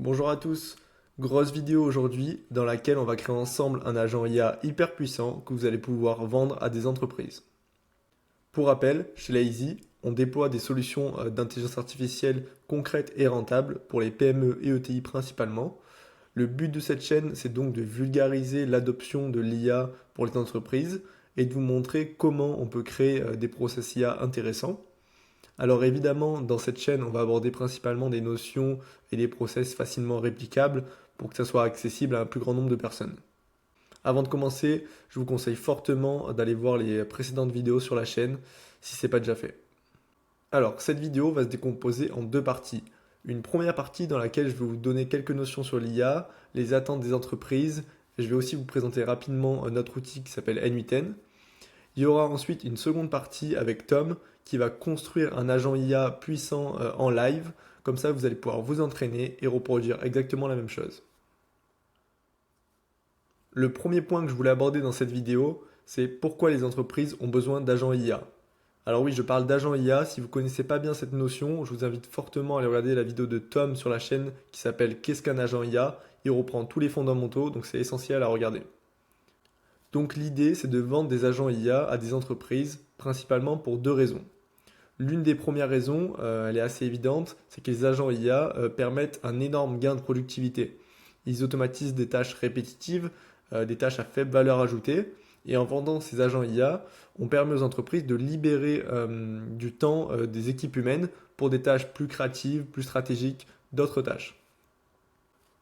Bonjour à tous, grosse vidéo aujourd'hui dans laquelle on va créer ensemble un agent IA hyper puissant que vous allez pouvoir vendre à des entreprises. Pour rappel, chez Lazy, on déploie des solutions d'intelligence artificielle concrètes et rentables pour les PME et ETI principalement. Le but de cette chaîne, c'est donc de vulgariser l'adoption de l'IA pour les entreprises et de vous montrer comment on peut créer des process IA intéressants. Alors évidemment, dans cette chaîne, on va aborder principalement des notions et des process facilement réplicables pour que ça soit accessible à un plus grand nombre de personnes. Avant de commencer, je vous conseille fortement d'aller voir les précédentes vidéos sur la chaîne si ce n'est pas déjà fait. Alors, cette vidéo va se décomposer en deux parties. Une première partie dans laquelle je vais vous donner quelques notions sur l'IA, les attentes des entreprises, et je vais aussi vous présenter rapidement notre outil qui s'appelle N8N. Il y aura ensuite une seconde partie avec Tom qui va construire un agent IA puissant en live. Comme ça, vous allez pouvoir vous entraîner et reproduire exactement la même chose. Le premier point que je voulais aborder dans cette vidéo, c'est pourquoi les entreprises ont besoin d'agents IA. Alors oui, je parle d'agents IA. Si vous ne connaissez pas bien cette notion, je vous invite fortement à aller regarder la vidéo de Tom sur la chaîne qui s'appelle Qu'est-ce qu'un agent IA? Il reprend tous les fondamentaux, donc c'est essentiel à regarder. Donc l'idée, c'est de vendre des agents IA à des entreprises, principalement pour deux raisons. L'une des premières raisons, elle est assez évidente, c'est que les agents IA permettent un énorme gain de productivité. Ils automatisent des tâches répétitives, des tâches à faible valeur ajoutée, et en vendant ces agents IA, on permet aux entreprises de libérer du temps des équipes humaines pour des tâches plus créatives, plus stratégiques, d'autres tâches.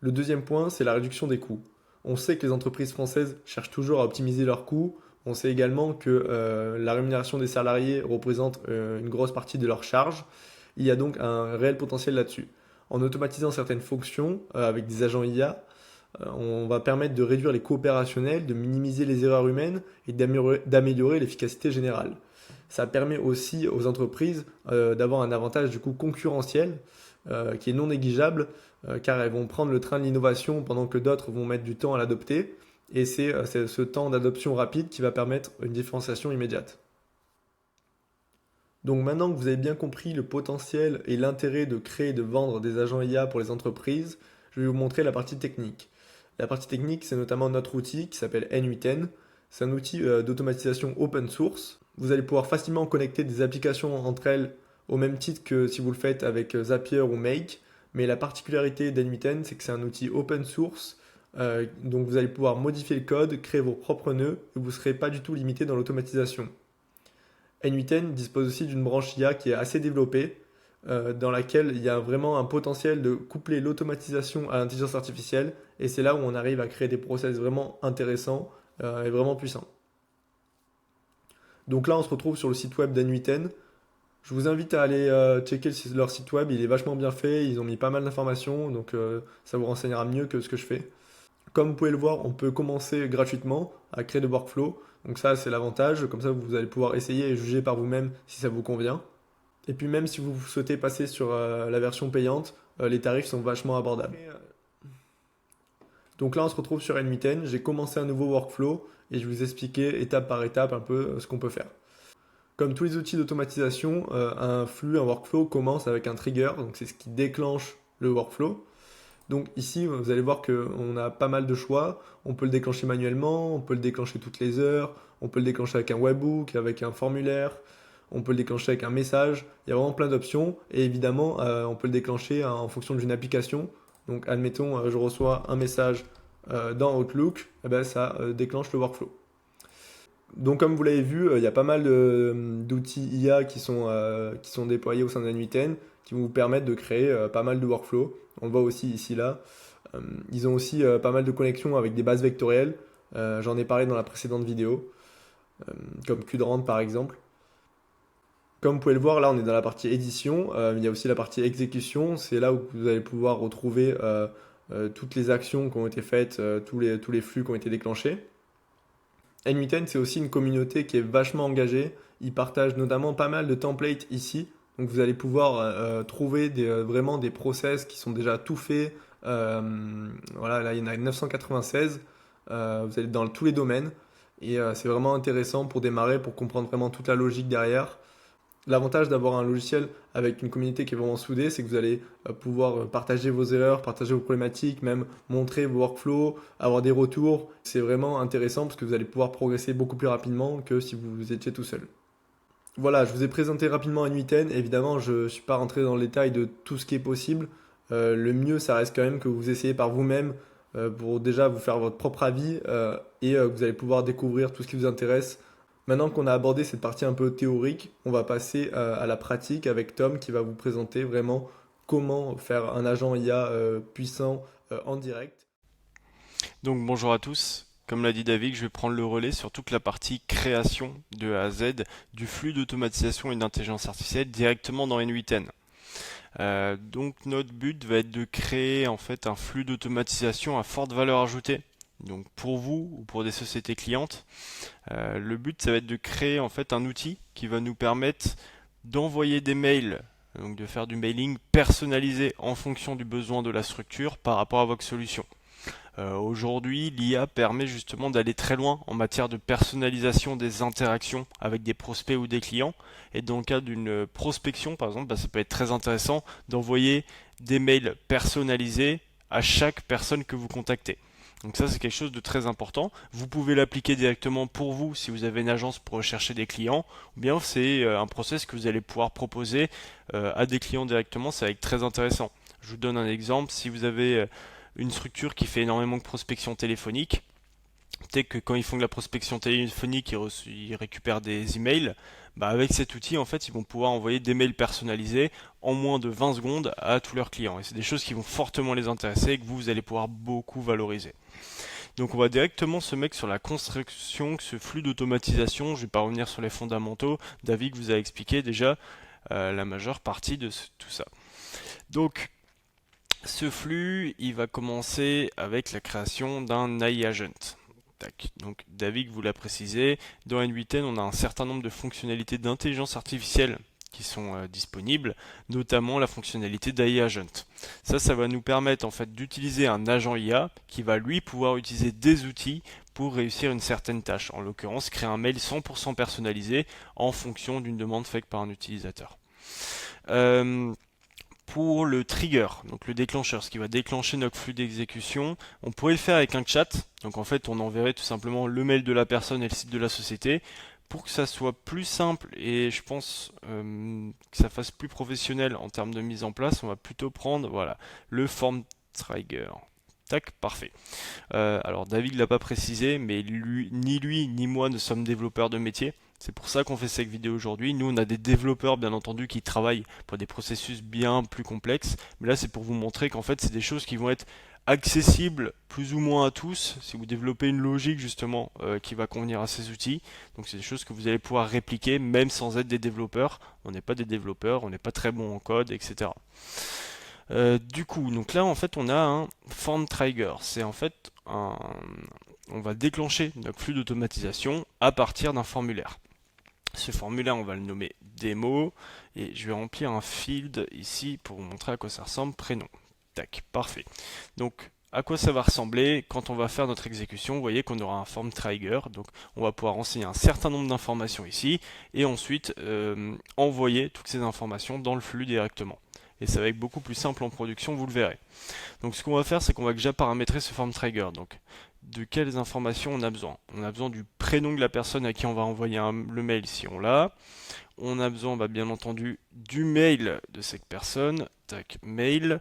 Le deuxième point, c'est la réduction des coûts. On sait que les entreprises françaises cherchent toujours à optimiser leurs coûts. On sait également que la rémunération des salariés représente une grosse partie de leurs charges. Il y a donc un réel potentiel là-dessus. En automatisant certaines fonctions avec des agents IA, on va permettre de réduire les coûts opérationnels, de minimiser les erreurs humaines et d'améliorer l'efficacité générale. Ça permet aussi aux entreprises d'avoir un avantage du coup concurrentiel qui est non négligeable car elles vont prendre le train de l'innovation pendant que d'autres vont mettre du temps à l'adopter. Et c'est ce temps d'adoption rapide qui va permettre une différenciation immédiate. Donc maintenant que vous avez bien compris le potentiel et l'intérêt de créer et de vendre des agents IA pour les entreprises, je vais vous montrer la partie technique. La partie technique, c'est notamment notre outil qui s'appelle N8N. C'est un outil d'automatisation open source. Vous allez pouvoir facilement connecter des applications entre elles au même titre que si vous le faites avec Zapier ou Make. Mais la particularité d'N8N, c'est que c'est un outil open source. Donc vous allez pouvoir modifier le code, créer vos propres nœuds et vous ne serez pas du tout limité dans l'automatisation. N8N dispose aussi d'une branche IA qui est assez développée, dans laquelle il y a vraiment un potentiel de coupler l'automatisation à l'intelligence artificielle, et c'est là où on arrive à créer des process vraiment intéressants et vraiment puissants. Donc là, on se retrouve sur le site web d'N8N. Je vous invite à aller checker leur site web, il est vachement bien fait, ils ont mis pas mal d'informations, donc ça vous renseignera mieux que ce que je fais. Comme vous pouvez le voir, on peut commencer gratuitement à créer des workflows. Donc ça, c'est l'avantage. Comme ça, vous allez pouvoir essayer et juger par vous-même si ça vous convient. Et puis même si vous souhaitez passer sur la version payante, les tarifs sont vachement abordables. Donc là, on se retrouve sur N8N. J'ai commencé un nouveau workflow et je vais vous expliquer étape par étape un peu ce qu'on peut faire. Comme tous les outils d'automatisation, un flux, un workflow commence avec un trigger. Donc c'est ce qui déclenche le workflow. Donc ici, vous allez voir qu'on a pas mal de choix. On peut le déclencher manuellement, on peut le déclencher toutes les heures, on peut le déclencher avec un webhook, avec un formulaire, on peut le déclencher avec un message. Il y a vraiment plein d'options. Et évidemment, on peut le déclencher en fonction d'une application. Donc admettons, je reçois un message dans Outlook, et ben, ça déclenche le workflow. Donc comme vous l'avez vu, il y a pas mal d'outils IA qui sont déployés au sein de N8N qui vont vous permettre de créer pas mal de workflows. On le voit aussi ici là. Ils ont aussi pas mal de connexions avec des bases vectorielles. J'en ai parlé dans la précédente vidéo, comme Qdrant par exemple. Comme vous pouvez le voir, là on est dans la partie édition. Il y a aussi la partie exécution. C'est là où vous allez pouvoir retrouver toutes les actions qui ont été faites, tous les flux qui ont été déclenchés. N8N, c'est aussi une communauté qui est vachement engagée. Ils partagent notamment pas mal de templates ici. Donc vous allez pouvoir trouver vraiment des process qui sont déjà tout faits. Voilà, là il y en a 996. Vous allez dans tous les domaines. Et c'est vraiment intéressant pour démarrer, pour comprendre vraiment toute la logique derrière. L'avantage d'avoir un logiciel avec une communauté qui est vraiment soudée, c'est que vous allez pouvoir partager vos erreurs, partager vos problématiques, même montrer vos workflows, avoir des retours. C'est vraiment intéressant parce que vous allez pouvoir progresser beaucoup plus rapidement que si vous étiez tout seul. Voilà, je vous ai présenté rapidement N8N. Évidemment, je ne suis pas rentré dans le détail de tout ce qui est possible. Le mieux, ça reste quand même que vous essayez par vous-même pour déjà vous faire votre propre avis et que vous allez pouvoir découvrir tout ce qui vous intéresse. Maintenant qu'on a abordé cette partie un peu théorique, on va passer à la pratique avec Tom qui va vous présenter vraiment comment faire un agent IA puissant en direct. Donc bonjour à tous. Comme l'a dit David, je vais prendre le relais sur toute la partie création de A à Z du flux d'automatisation et d'intelligence artificielle directement dans N8N. Donc notre but va être de créer en fait un flux d'automatisation à forte valeur ajoutée. Donc pour vous ou pour des sociétés clientes, le but ça va être de créer en fait un outil qui va nous permettre d'envoyer des mails, donc de faire du mailing personnalisé en fonction du besoin de la structure par rapport à votre solution. Aujourd'hui, l'IA permet justement d'aller très loin en matière de personnalisation des interactions avec des prospects ou des clients. Et dans le cas d'une prospection, par exemple, ça peut être très intéressant d'envoyer des mails personnalisés à chaque personne que vous contactez. Donc ça, c'est quelque chose de très important. Vous pouvez l'appliquer directement pour vous si vous avez une agence pour rechercher des clients, ou bien c'est un process que vous allez pouvoir proposer à des clients directement. Ça va être très intéressant. Je vous donne un exemple. Si vous avez une structure qui fait énormément de prospection téléphonique, peut-être que quand ils font de la prospection téléphonique, ils récupèrent des emails. Avec cet outil, en fait, ils vont pouvoir envoyer des mails personnalisés en moins de 20 secondes à tous leurs clients. Et c'est des choses qui vont fortement les intéresser et que vous allez pouvoir beaucoup valoriser. Donc on va directement se mettre sur la construction, ce flux d'automatisation. Je ne vais pas revenir sur les fondamentaux. David vous a expliqué déjà la majeure partie de tout ça. Donc ce flux, il va commencer avec la création d'un AI agent. Donc David vous l'a précisé, dans N8N on a un certain nombre de fonctionnalités d'intelligence artificielle qui sont disponibles, notamment la fonctionnalité d'AI Agent. Ça va nous permettre en fait d'utiliser un agent IA qui va lui pouvoir utiliser des outils pour réussir une certaine tâche. En l'occurrence, créer un mail 100% personnalisé en fonction d'une demande faite par un utilisateur. Pour le trigger, donc le déclencheur, ce qui va déclencher notre flux d'exécution, on pourrait le faire avec un chat. Donc en fait, on enverrait tout simplement le mail de la personne et le site de la société. Pour que ça soit plus simple et je pense que ça fasse plus professionnel en termes de mise en place, on va plutôt prendre voilà, le form trigger. Tac, parfait. Alors David l'a pas précisé, mais ni lui ni moi ne sommes développeurs de métier. C'est pour ça qu'on fait cette vidéo aujourd'hui. Nous, on a des développeurs, bien entendu, qui travaillent pour des processus bien plus complexes. Mais là, c'est pour vous montrer qu'en fait, c'est des choses qui vont être accessibles plus ou moins à tous si vous développez une logique justement qui va convenir à ces outils. Donc c'est des choses que vous allez pouvoir répliquer même sans être des développeurs. On n'est pas des développeurs, on n'est pas très bon en code, etc. Du coup, donc là en fait on a un form trigger. C'est en fait on va déclencher notre flux d'automatisation à partir d'un formulaire. Ce formulaire, on va le nommer démo et je vais remplir un field ici pour vous montrer à quoi ça ressemble, prénom. Tac, parfait. Donc, à quoi ça va ressembler quand on va faire notre exécution? Vous voyez qu'on aura un form trigger, donc on va pouvoir renseigner un certain nombre d'informations ici et ensuite envoyer toutes ces informations dans le flux directement. Et ça va être beaucoup plus simple en production, vous le verrez. Donc ce qu'on va faire, c'est qu'on va déjà paramétrer ce form trigger. Donc de quelles informations on a besoin? On a besoin du prénom de la personne à qui on va envoyer le mail si on l'a. On a besoin bien entendu du mail de cette personne. Tac, mail.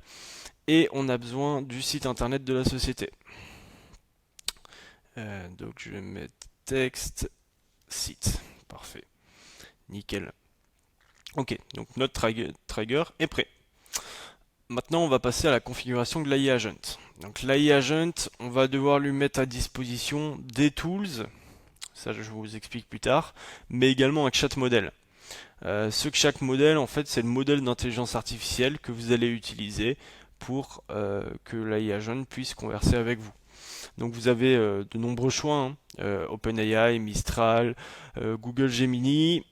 Et on a besoin du site internet de la société. Donc je vais mettre texte site. Parfait. Nickel. Ok, donc notre trigger est prêt. Maintenant, on va passer à la configuration de l'AI Agent. Donc l'AI Agent, on va devoir lui mettre à disposition des tools, ça je vous explique plus tard, mais également un chat modèle. Ce chat modèle, en fait, c'est le modèle d'intelligence artificielle que vous allez utiliser pour que l'AI Agent puisse converser avec vous. Donc vous avez de nombreux choix, OpenAI, Mistral, Google Gemini.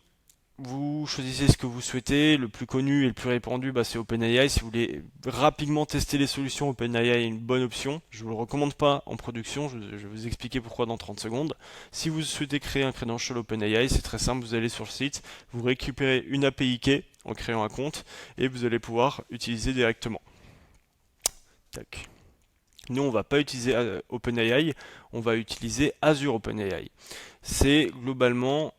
vous choisissez ce que vous souhaitez. Le plus connu et le plus répandu, c'est OpenAI. Si vous voulez rapidement tester les solutions, OpenAI est une bonne option. Je ne vous le recommande pas en production, je vais vous expliquer pourquoi dans 30 secondes. Si vous souhaitez créer un credential OpenAI, c'est très simple, vous allez sur le site, vous récupérez une API key en créant un compte et vous allez pouvoir utiliser directement. Tac. Nous, on ne va pas utiliser OpenAI, on va utiliser Azure OpenAI. C'est globalement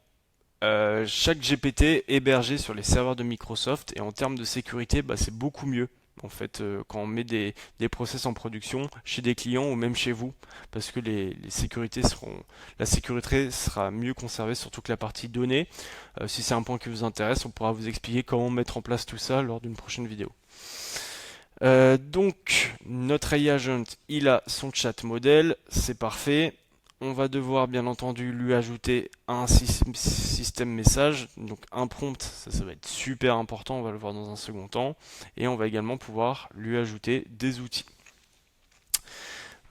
chaque GPT hébergé sur les serveurs de Microsoft, et en termes de sécurité, c'est beaucoup mieux en fait quand on met des process en production chez des clients ou même chez vous, parce que la sécurité sera mieux conservée, surtout que la partie données. Si c'est un point qui vous intéresse, on pourra vous expliquer comment mettre en place tout ça lors d'une prochaine vidéo. Donc notre AI agent, il a son chat modèle, c'est parfait. On va devoir bien entendu lui ajouter un système message, donc un prompt, ça va être super important, on va le voir dans un second temps, et on va également pouvoir lui ajouter des outils.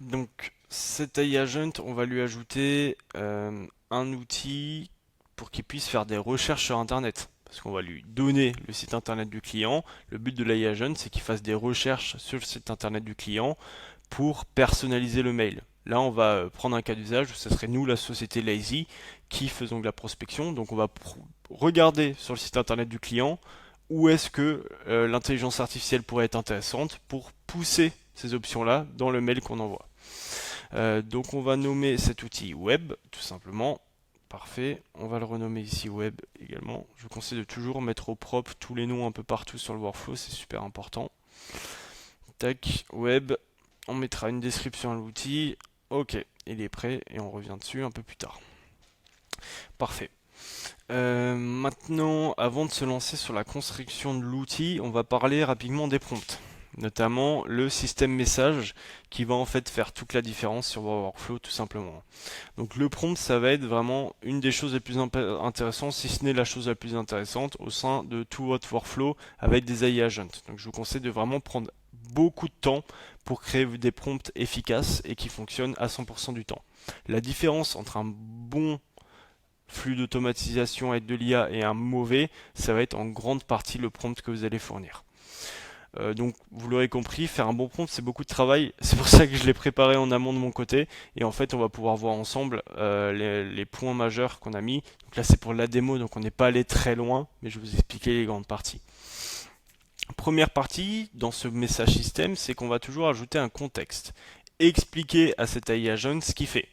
Donc cet AI agent, on va lui ajouter un outil pour qu'il puisse faire des recherches sur internet, parce qu'on va lui donner le site internet du client. Le but de l'AI agent, c'est qu'il fasse des recherches sur le site internet du client pour personnaliser le mail. Là, on va prendre un cas d'usage où ce serait nous, la société Lazy, qui faisons de la prospection. Donc, on va regarder sur le site internet du client où est-ce que l'intelligence artificielle pourrait être intéressante pour pousser ces options-là dans le mail qu'on envoie. Donc, on va nommer cet outil web, tout simplement. Parfait. On va le renommer ici web également. Je vous conseille de toujours mettre au propre tous les noms un peu partout sur le workflow, c'est super important. Tac, web. On mettra une description à l'outil. Ok, il est prêt et on revient dessus un peu plus tard. Parfait. Maintenant, avant de se lancer sur la construction de l'outil, on va parler rapidement des prompts, notamment le système message qui va en fait faire toute la différence sur vos workflows tout simplement. Donc le prompt, ça va être vraiment une des choses les plus intéressantes, si ce n'est la chose la plus intéressante au sein de tout votre workflow avec des AI agents. Donc je vous conseille de vraiment prendre beaucoup de temps pour créer des prompts efficaces et qui fonctionnent à 100% du temps. La différence entre un bon flux d'automatisation avec de l'IA et un mauvais, ça va être en grande partie le prompt que vous allez fournir. Donc vous l'aurez compris, faire un bon prompt c'est beaucoup de travail, c'est pour ça que je l'ai préparé en amont de mon côté, et en fait on va pouvoir voir ensemble les points majeurs qu'on a mis. Donc là c'est pour la démo, donc on n'est pas allé très loin, mais je vais vous expliquer les grandes parties. Première partie dans ce message système, c'est qu'on va toujours ajouter un contexte, expliquer à cet AI agent ce qu'il fait.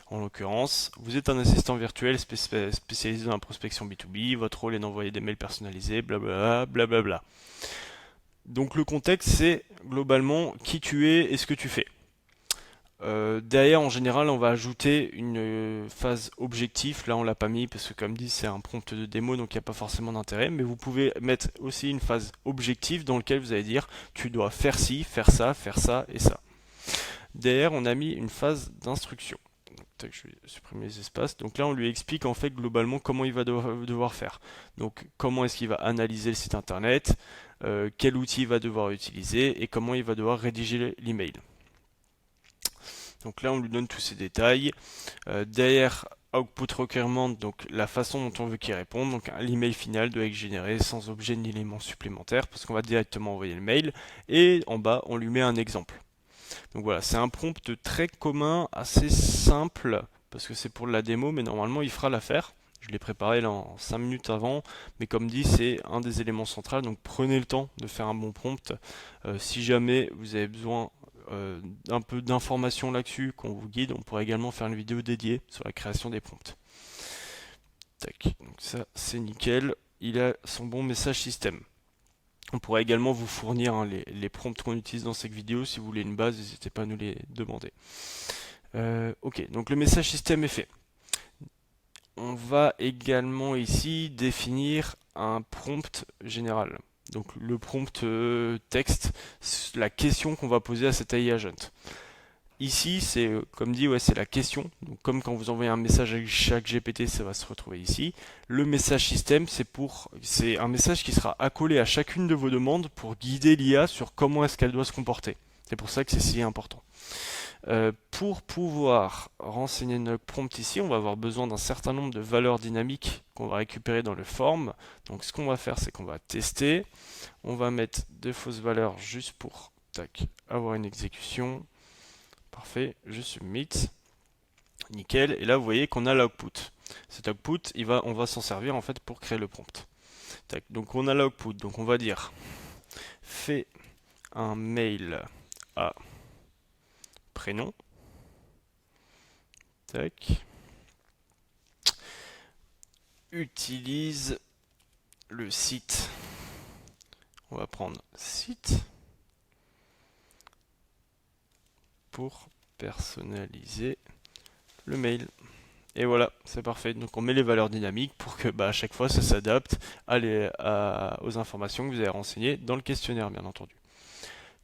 En l'occurrence, vous êtes un assistant virtuel spécialisé dans la prospection B2B, votre rôle est d'envoyer des mails personnalisés, blablabla, blablabla. Donc le contexte, c'est globalement qui tu es et ce que tu fais. Derrière, en général, on va ajouter une phase objectif. Là, on l'a pas mis parce que, comme dit, c'est un prompt de démo, donc il n'y a pas forcément d'intérêt. Mais vous pouvez mettre aussi une phase objectif dans laquelle vous allez dire tu dois faire ci, faire ça et ça. Derrière, on a mis une phase d'instruction. Je vais supprimer les espaces. Donc là, on lui explique en fait globalement comment il va devoir faire. Donc, comment est-ce qu'il va analyser le site internet, quel outil il va devoir utiliser et comment il va devoir rédiger l'email. Donc là, on lui donne tous ces détails. Derrière Output Requirement, donc la façon dont on veut qu'il réponde. Donc l'email final doit être généré sans objet ni élément supplémentaire parce qu'on va directement envoyer le mail. Et en bas, on lui met un exemple. Donc voilà, c'est un prompt très commun, assez simple, parce que c'est pour la démo, mais normalement il fera l'affaire. Je l'ai préparé là en 5 minutes avant, mais comme dit, c'est un des éléments centraux, donc prenez le temps de faire un bon prompt. Si jamais vous avez besoin d'un peu d'informations là-dessus, qu'on vous guide, on pourrait également faire une vidéo dédiée sur la création des prompts. Tac, donc ça c'est nickel, il a son bon message système. On pourrait également vous fournir les prompts qu'on utilise dans cette vidéo. Si vous voulez une base, n'hésitez pas à nous les demander. Ok, donc le message système est fait. On va également ici définir un prompt général. Donc le prompt texte, la question qu'on va poser à cet AI agent. Ici, c'est comme dit, c'est la question. Donc, comme quand vous envoyez un message avec chaque GPT, ça va se retrouver ici. Le message système, c'est un message qui sera accolé à chacune de vos demandes pour guider l'IA sur comment est-ce qu'elle doit se comporter. C'est pour ça que c'est si important. Pour pouvoir renseigner notre prompt ici, on va avoir besoin d'un certain nombre de valeurs dynamiques qu'on va récupérer dans le form. Donc ce qu'on va faire, c'est qu'on va tester. On va mettre de fausses valeurs juste pour avoir une exécution. Parfait, je submit. Nickel. Et là, vous voyez qu'on a l'output. Cet output, on va s'en servir en fait pour créer le prompt. Donc on a l'output. Donc on va dire fais un mail à prénom. Utilise le site. On va prendre site pour personnaliser le mail. Et voilà, c'est parfait. Donc on met les valeurs dynamiques pour que à chaque fois ça s'adapte aux informations que vous avez renseignées dans le questionnaire, bien entendu.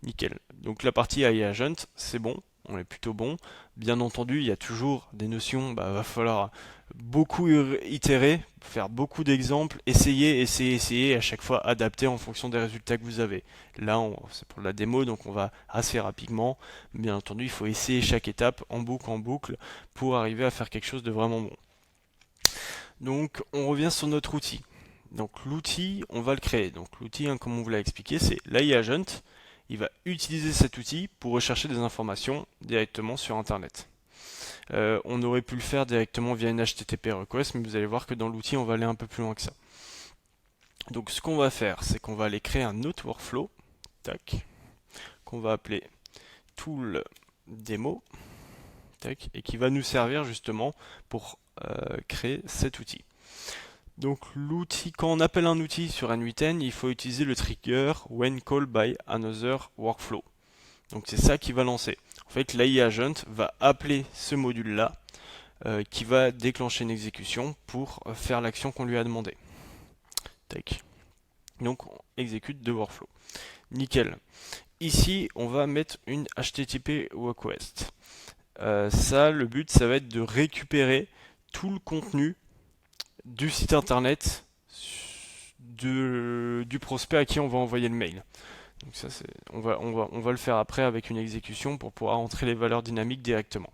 Nickel. Donc la partie AI Agent, c'est bon, on est plutôt bon. Bien entendu, il y a toujours des notions, va falloir beaucoup itérer, faire beaucoup d'exemples, essayer, à chaque fois adapter en fonction des résultats que vous avez. Là, c'est pour la démo, donc on va assez rapidement. Bien entendu, il faut essayer chaque étape en boucle pour arriver à faire quelque chose de vraiment bon. Donc on revient sur notre outil. Donc l'outil, on va le créer. Donc l'outil, comme on vous l'a expliqué, c'est l'AI Agent. Il va utiliser cet outil pour rechercher des informations directement sur Internet. On aurait pu le faire directement via une HTTP request, mais vous allez voir que dans l'outil, on va aller un peu plus loin que ça. Donc ce qu'on va faire, c'est qu'on va aller créer un autre workflow, qu'on va appeler tool demo, et qui va nous servir justement pour créer cet outil. Donc l'outil, quand on appelle un outil sur N8N, il faut utiliser le trigger when called by another workflow. Donc c'est ça qui va lancer. En fait, l'AI Agent va appeler ce module-là qui va déclencher une exécution pour faire l'action qu'on lui a demandé. Donc on exécute deux workflows. Nickel. Ici, on va mettre une HTTP request. Le but, ça va être de récupérer tout le contenu du site internet du prospect à qui on va envoyer le mail. Donc ça, on va le faire après avec une exécution pour pouvoir entrer les valeurs dynamiques directement.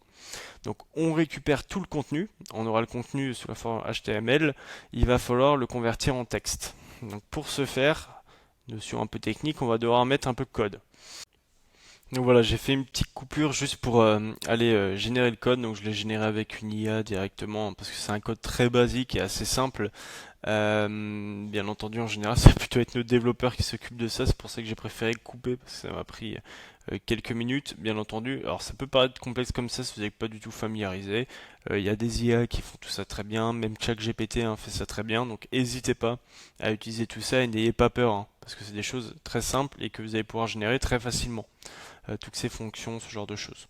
Donc on récupère tout le contenu, on aura le contenu sous la forme HTML, il va falloir le convertir en texte. Donc pour ce faire, notion un peu technique, on va devoir mettre un peu de code. Donc voilà, j'ai fait une petite coupure juste pour aller générer le code. Donc je l'ai généré avec une IA directement parce que c'est un code très basique et assez simple. Bien entendu, en général, ça va plutôt être nos développeurs qui s'occupent de ça. C'est pour ça que j'ai préféré couper parce que ça m'a pris quelques minutes, bien entendu. Alors ça peut paraître complexe comme ça si vous n'êtes pas du tout familiarisé. Il y a des IA qui font tout ça très bien. Même ChatGPT fait ça très bien. Donc n'hésitez pas à utiliser tout ça et n'ayez pas peur parce que c'est des choses très simples et que vous allez pouvoir générer très facilement. Toutes ces fonctions, ce genre de choses.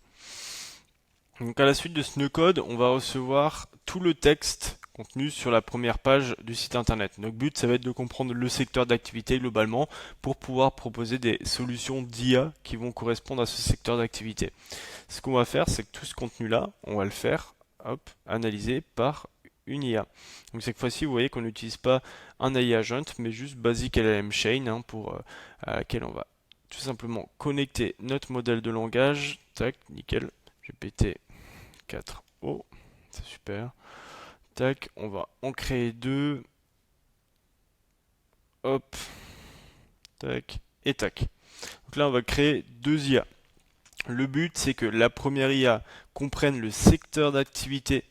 Donc à la suite de ce nœud code, on va recevoir tout le texte contenu sur la première page du site internet. Notre but, ça va être de comprendre le secteur d'activité globalement pour pouvoir proposer des solutions d'IA qui vont correspondre à ce secteur d'activité. Ce qu'on va faire, c'est que tout ce contenu-là, on va le faire analysé par une IA. Donc cette fois-ci, vous voyez qu'on n'utilise pas un AI agent, mais juste basic LLM chain à laquelle on va tout simplement connecter notre modèle de langage. Tac, nickel. GPT-4o. C'est super. Tac, on va en créer deux. Hop. Tac. Et tac. Donc là, on va créer deux IA. Le but, c'est que la première IA comprenne le secteur d'activité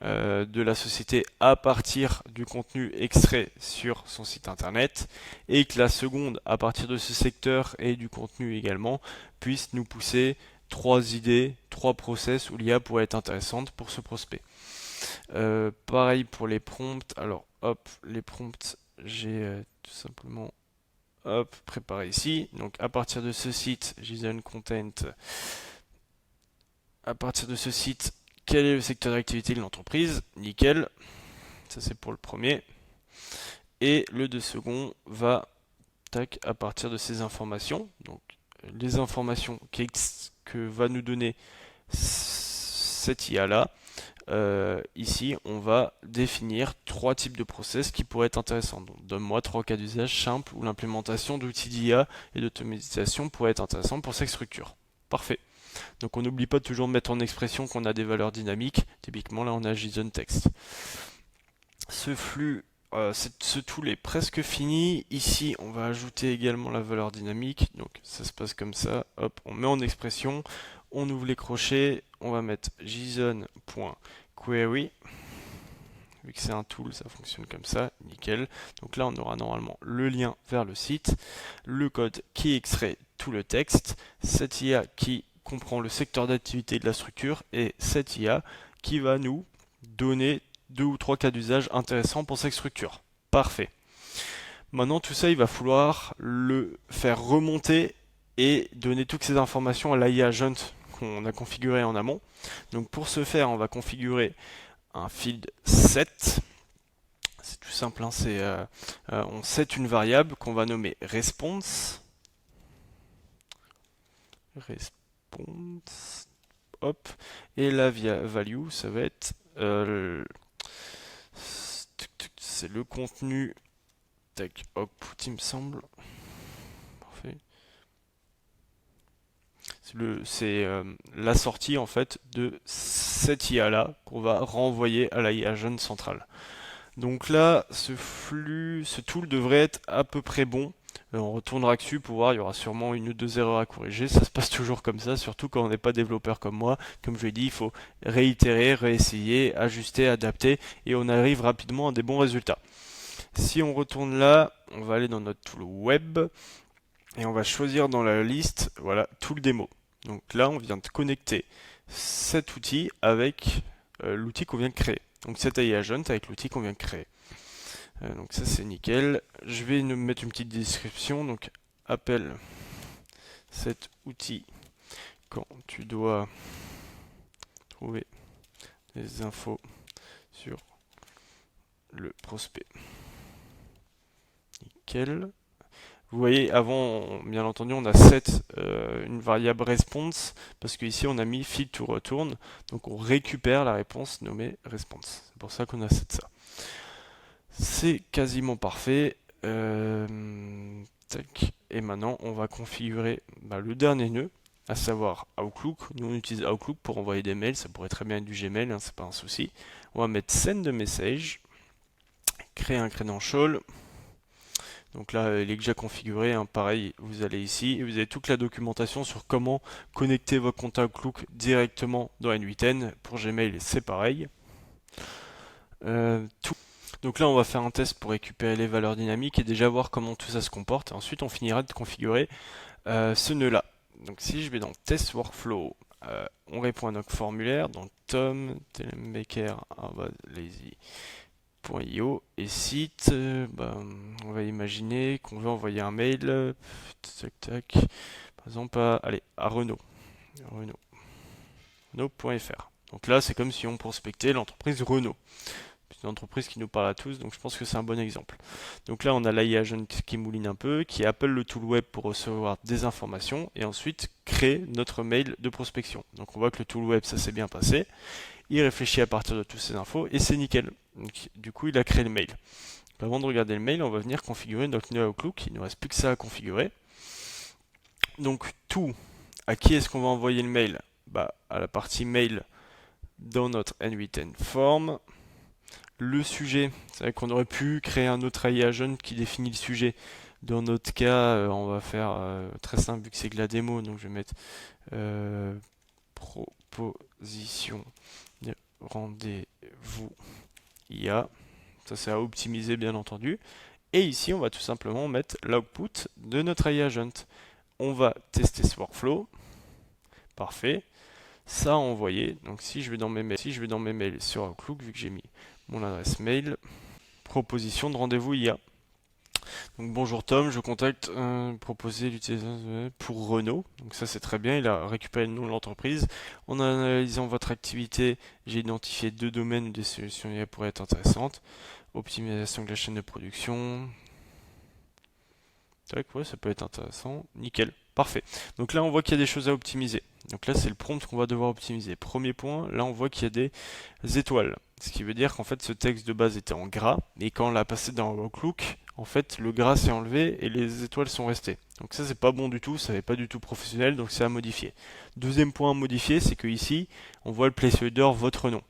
de la société à partir du contenu extrait sur son site internet et que la seconde, à partir de ce secteur et du contenu également, puisse nous pousser trois idées, trois process où l'IA pourrait être intéressante pour ce prospect. Pareil pour les prompts. Alors hop, les prompts, j'ai tout simplement préparé ici. Donc à partir de ce site, JSON Content, à partir de ce site, quel est le secteur d'activité de l'entreprise? Nickel. Ça c'est pour le premier. Et le de second va à partir de ces informations. Donc les informations que va nous donner cette IA là. Ici, on va définir trois types de process qui pourraient être intéressants. Donc, donne-moi trois cas d'usage simples où l'implémentation d'outils d'IA et d'automatisation pourrait être intéressant pour cette structure. Parfait. Donc on n'oublie pas de toujours mettre en expression qu'on a des valeurs dynamiques. Typiquement là on a JSON text. Ce flux, ce tool est presque fini. Ici on va ajouter également la valeur dynamique. Donc ça se passe comme ça. Hop, on met en expression. On ouvre les crochets. On va mettre json.query. Vu que c'est un tool, ça fonctionne comme ça, nickel. Donc là, on aura normalement le lien vers le site, le code qui extrait tout le texte, cette IA qui comprend le secteur d'activité de la structure et cette IA qui va nous donner 2 ou 3 cas d'usage intéressants pour cette structure. Parfait. Maintenant, tout ça, il va falloir le faire remonter et donner toutes ces informations à l'AI agent qu'on a configuré en amont. Donc pour ce faire, on va configurer un field set. C'est tout simple, hein, on set une variable qu'on va nommer response. Hop, et la value, ça va être c'est le contenu output, il me semble. Parfait. C'est la sortie en fait de cette IA là qu'on va renvoyer à la IA agent centrale. Donc là, ce tool devrait être à peu près bon. On retournera dessus pour voir, il y aura sûrement une ou deux erreurs à corriger. Ça se passe toujours comme ça, surtout quand on n'est pas développeur comme moi. Comme je l'ai dit, il faut réitérer, réessayer, ajuster, adapter, et on arrive rapidement à des bons résultats. Si on retourne là, on va aller dans notre tool web, et on va choisir dans la liste, voilà, tool démo. Donc là, on vient de connecter cet outil avec l'outil qu'on vient de créer. Donc cet AI agent avec l'outil qu'on vient de créer. Donc ça c'est nickel. Je vais nous mettre une petite description. Donc appelle cet outil quand tu dois trouver des infos sur le prospect. Nickel. Vous voyez, avant, bien entendu, on a set une variable response, parce qu'ici, on a mis field to return, donc on récupère la réponse nommée response. C'est pour ça qu'on a set ça. C'est quasiment parfait. Tac. Et maintenant, on va configurer le dernier nœud, à savoir Outlook. Nous, on utilise Outlook pour envoyer des mails, ça pourrait très bien être du Gmail, hein, c'est pas un souci. On va mettre send the message, créer un credential. Donc là, il est déjà configuré, hein. Pareil, vous allez ici et vous avez toute la documentation sur comment connecter votre compte Outlook directement dans N8N. Pour Gmail, c'est pareil. Donc là, on va faire un test pour récupérer les valeurs dynamiques et déjà voir comment tout ça se comporte. Ensuite, on finira de configurer ce nœud-là. Donc si je vais dans Test Workflow, on répond à notre formulaire, dans Tom, lazy.io et site, on va imaginer qu'on veut envoyer un mail, tac, tac, par exemple à Renault, Renault.fr. Donc là, c'est comme si on prospectait l'entreprise Renault. C'est une entreprise qui nous parle à tous, donc je pense que c'est un bon exemple. Donc là, on a l'AI agent qui mouline un peu, qui appelle le tool web pour recevoir des informations et ensuite crée notre mail de prospection. Donc on voit que le tool web, ça s'est bien passé. Il réfléchit à partir de toutes ces infos et c'est nickel. Donc, du coup, il a créé le mail. Donc, avant de regarder le mail, on va venir configurer notre nœud Outlook. Il ne nous reste plus que ça à configurer. Donc tout, à qui est-ce qu'on va envoyer le mail? À la partie mail dans notre N8N form. Le sujet, c'est vrai qu'on aurait pu créer un autre AI agent qui définit le sujet. Dans notre cas, on va faire très simple vu que c'est que la démo. Donc je vais mettre proposition de rendez-vous IA. Ça c'est à optimiser bien entendu. Et ici, on va tout simplement mettre l'output de notre AI agent. On va tester ce workflow. Parfait. Ça a envoyé. Donc si je vais dans mes mails, sur Outlook, vu que j'ai mis mon adresse mail, proposition de rendez-vous IA. Donc bonjour Tom, je contacte proposer l'utilisation pour Renault. Donc ça c'est très bien, il a récupéré le nom de l'entreprise. En analysant votre activité, j'ai identifié 2 domaines où des solutions IA pourraient être intéressantes. Optimisation de la chaîne de production. Tac, ouais, ça peut être intéressant. Nickel, parfait. Donc là on voit qu'il y a des choses à optimiser. Donc là c'est le prompt qu'on va devoir optimiser. Premier point, là on voit qu'il y a des étoiles. Ce qui veut dire qu'en fait ce texte de base était en gras, et quand on l'a passé dans Outlook, en fait, le gras s'est enlevé et les étoiles sont restées. Donc ça, c'est pas bon du tout, ça n'est pas du tout professionnel, donc c'est à modifier. Deuxième point à modifier, c'est que ici, on voit le placeholder votre nom.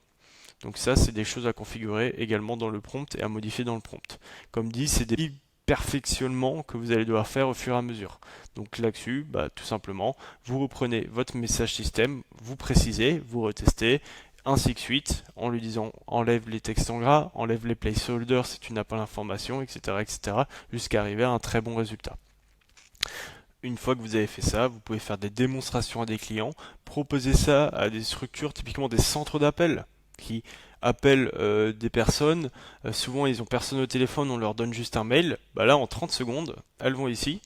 Donc ça, c'est des choses à configurer également dans le prompt et à modifier dans le prompt. Comme dit, c'est des petits perfectionnements que vous allez devoir faire au fur et à mesure. Donc là-dessus, tout simplement, vous reprenez votre message système, vous précisez, vous retestez, ainsi de suite, en lui disant enlève les textes en gras, enlève les placeholders si tu n'as pas l'information, etc., etc., jusqu'à arriver à un très bon résultat. Une fois que vous avez fait ça, vous pouvez faire des démonstrations à des clients, proposer ça à des structures, typiquement des centres d'appel, qui appellent des personnes. Souvent, ils ont personne au téléphone, on leur donne juste un mail. Là, en 30 secondes, elles vont ici,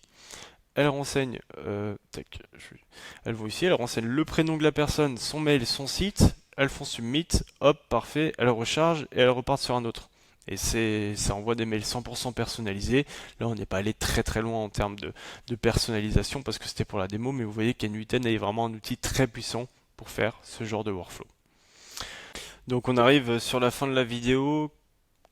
elles renseignent, elles vont ici, elles renseignent le prénom de la personne, son mail, son site, elles font submit, hop, parfait, elles rechargent et elles repartent sur un autre. Et ça envoie des mails 100% personnalisés. Là, on n'est pas allé très très loin en termes de personnalisation parce que c'était pour la démo, mais vous voyez qu'N8N est vraiment un outil très puissant pour faire ce genre de workflow. Donc on arrive sur la fin de la vidéo.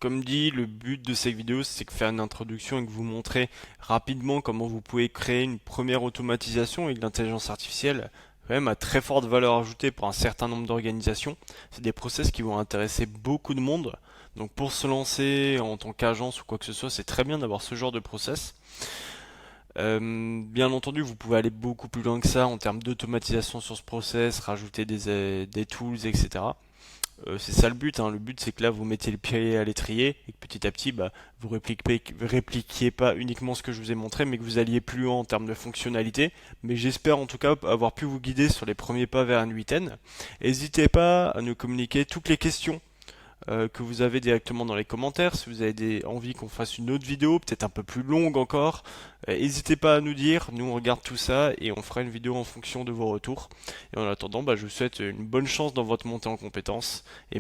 Comme dit, le but de cette vidéo, c'est de faire une introduction et que vous montrer rapidement comment vous pouvez créer une première automatisation avec l'intelligence artificielle, quand même à très forte valeur ajoutée pour un certain nombre d'organisations. C'est des process qui vont intéresser beaucoup de monde. Donc pour se lancer en tant qu'agence ou quoi que ce soit, c'est très bien d'avoir ce genre de process. Bien entendu, vous pouvez aller beaucoup plus loin que ça en termes d'automatisation sur ce process, rajouter des tools, etc. C'est ça le but, hein. Le but c'est que là vous mettez le pied à l'étrier et que petit à petit vous répliquiez pas uniquement ce que je vous ai montré mais que vous alliez plus loin en termes de fonctionnalité. Mais j'espère en tout cas avoir pu vous guider sur les premiers pas vers N8N. N'hésitez pas à nous communiquer toutes les questions que vous avez directement dans les commentaires. Si vous avez envie qu'on fasse une autre vidéo, peut-être un peu plus longue encore, n'hésitez pas à nous dire. Nous on regarde tout ça et on fera une vidéo en fonction de vos retours. Et en attendant, je vous souhaite une bonne chance dans votre montée en compétences. Et